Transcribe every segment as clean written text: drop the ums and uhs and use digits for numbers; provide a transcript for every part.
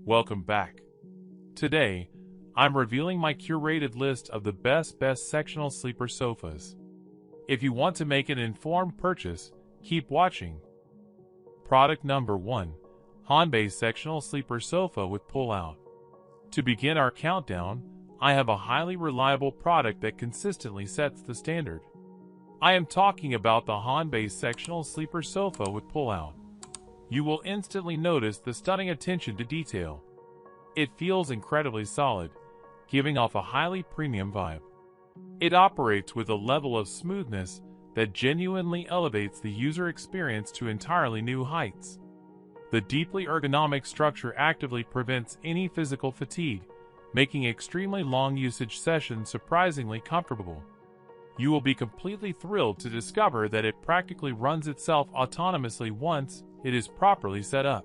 Welcome back. Today, I'm revealing my curated list of the best sectional sleeper sofas. If you want to make an informed purchase, keep watching. Product number 1. HONBAY Sectional Sleeper Sofa with Pull-Out. To begin our countdown, I have a highly reliable product that consistently sets the standard. I am talking about the HONBAY Sectional Sleeper Sofa with Pull-Out. You will instantly notice the stunning attention to detail. It feels incredibly solid, giving off a highly premium vibe. It operates with a level of smoothness that genuinely elevates the user experience to entirely new heights. The deeply ergonomic structure actively prevents any physical fatigue, making extremely long usage sessions surprisingly comfortable. You will be completely thrilled to discover that it practically runs itself autonomously once it is properly set up.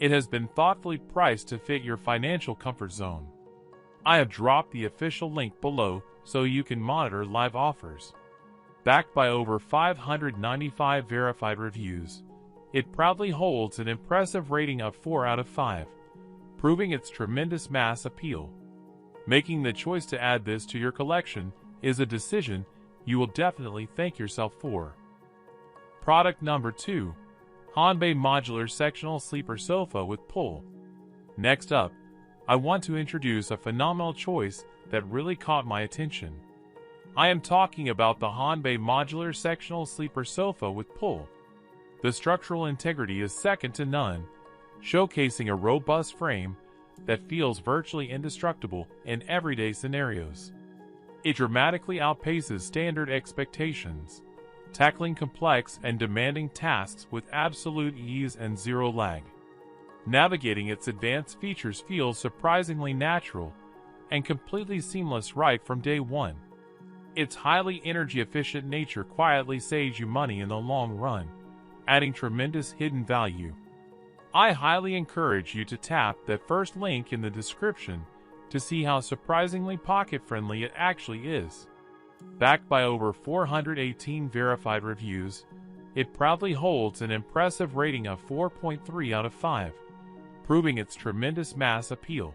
It has been thoughtfully priced to fit your financial comfort zone. I have dropped the official link below so you can monitor live offers. Backed by over 595 verified reviews, it proudly holds an impressive rating of 4 out of 5, proving its tremendous mass appeal. Making the choice to add this to your collection is a decision you will definitely thank yourself for. Product number 2. HONBAY Modular Sectional Sleeper Sofa with Pull. Next up, I want to introduce a phenomenal choice that really caught my attention. I am talking about the HONBAY Modular Sectional Sleeper Sofa with Pull. The structural integrity is second to none, showcasing a robust frame that feels virtually indestructible in everyday scenarios. It dramatically outpaces standard expectations, tackling complex and demanding tasks with absolute ease and zero lag. Navigating its advanced features feels surprisingly natural and completely seamless right from day one. Its highly energy-efficient nature quietly saves you money in the long run, adding tremendous hidden value. I highly encourage you to tap that first link in the description to see how surprisingly pocket-friendly it actually is. Backed by over 418 verified reviews, it proudly holds an impressive rating of 4.3 out of 5, proving its tremendous mass appeal.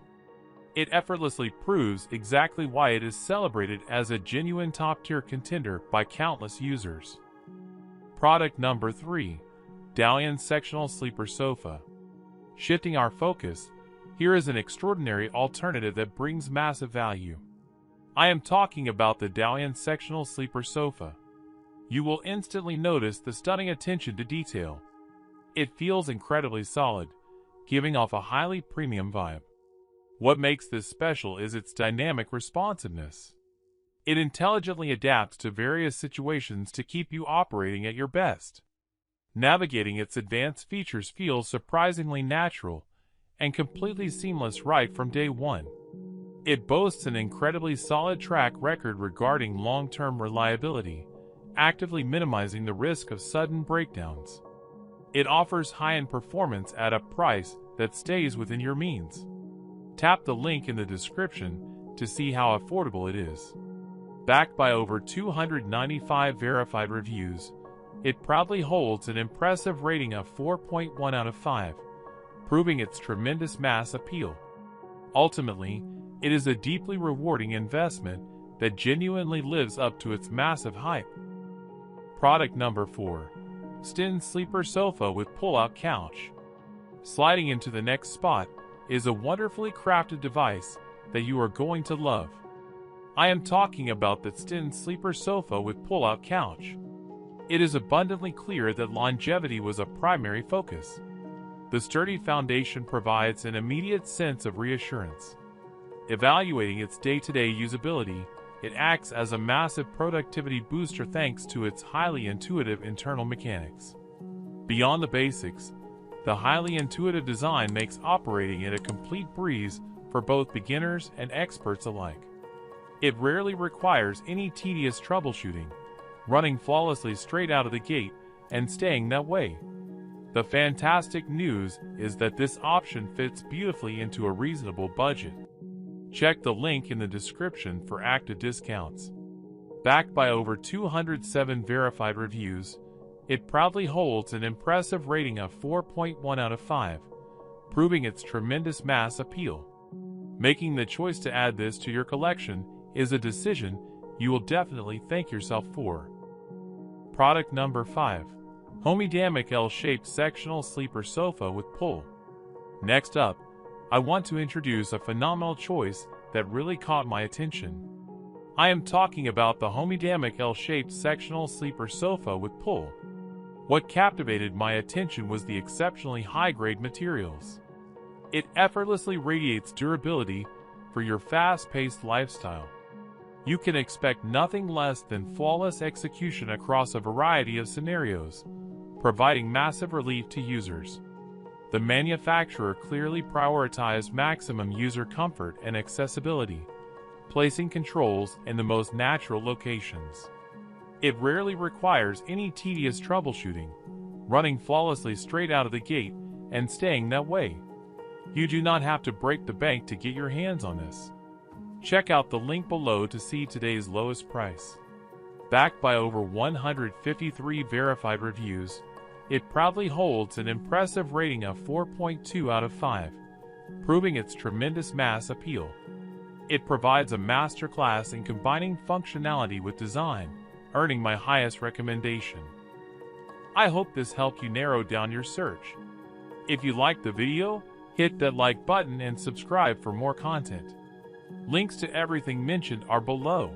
It effortlessly proves exactly why it is celebrated as a genuine top-tier contender by countless users. Product number 3. Dowiean Sectional Sleeper Sofa. Shifting our focus, here is an extraordinary alternative that brings massive value. I am talking about the Dowiean Sectional Sleeper Sofa. You will instantly notice the stunning attention to detail. It feels incredibly solid, giving off a highly premium vibe. What makes this special is its dynamic responsiveness. It intelligently adapts to various situations to keep you operating at your best. Navigating its advanced features feels surprisingly natural and completely seamless right from day one. It boasts an incredibly solid track record regarding long-term reliability, actively minimizing the risk of sudden breakdowns. It offers high-end performance at a price that stays within your means. Tap the link in the description to see how affordable it is. Backed by over 295 verified reviews, it proudly holds an impressive rating of 4.1 out of 5, proving its tremendous mass appeal. Ultimately, it is a deeply rewarding investment that genuinely lives up to its massive hype. Product number 4. Txtin Sleeper Sofa with Pull-Out Couch. Sliding into the next spot is a wonderfully crafted device that you are going to love. I am talking about the Txtin Sleeper Sofa with Pull-Out Couch. It is abundantly clear that longevity was a primary focus. The sturdy foundation provides an immediate sense of reassurance. Evaluating its day-to-day usability, it acts as a massive productivity booster thanks to its highly intuitive internal mechanics. Beyond the basics, the highly intuitive design makes operating it a complete breeze for both beginners and experts alike. It rarely requires any tedious troubleshooting, running flawlessly straight out of the gate and staying that way. The fantastic news is that this option fits beautifully into a reasonable budget. Check the link in the description for active discounts. Backed by over 207 verified reviews, it proudly holds an impressive rating of 4.1 out of 5, proving its tremendous mass appeal. Making the choice to add this to your collection is a decision you will definitely thank yourself for. Product number 5. HOMYEDAMIC L-shaped sectional sleeper sofa with pull. Next up, I want to introduce a phenomenal choice that really caught my attention. I am talking about the HOMYEDAMIC L-shaped sectional sleeper sofa with pull. What captivated my attention was the exceptionally high-grade materials. It effortlessly radiates durability for your fast-paced lifestyle. You can expect nothing less than flawless execution across a variety of scenarios, providing massive relief to users. The manufacturer clearly prioritized maximum user comfort and accessibility, placing controls in the most natural locations. It rarely requires any tedious troubleshooting, running flawlessly straight out of the gate and staying that way. You do not have to break the bank to get your hands on this. Check out the link below to see today's lowest price. Backed by over 153 verified reviews, it proudly holds an impressive rating of 4.2 out of 5, proving its tremendous mass appeal. It provides a masterclass in combining functionality with design, earning my highest recommendation. I hope this helped you narrow down your search. If you liked the video, hit that like button and subscribe for more content. Links to everything mentioned are below.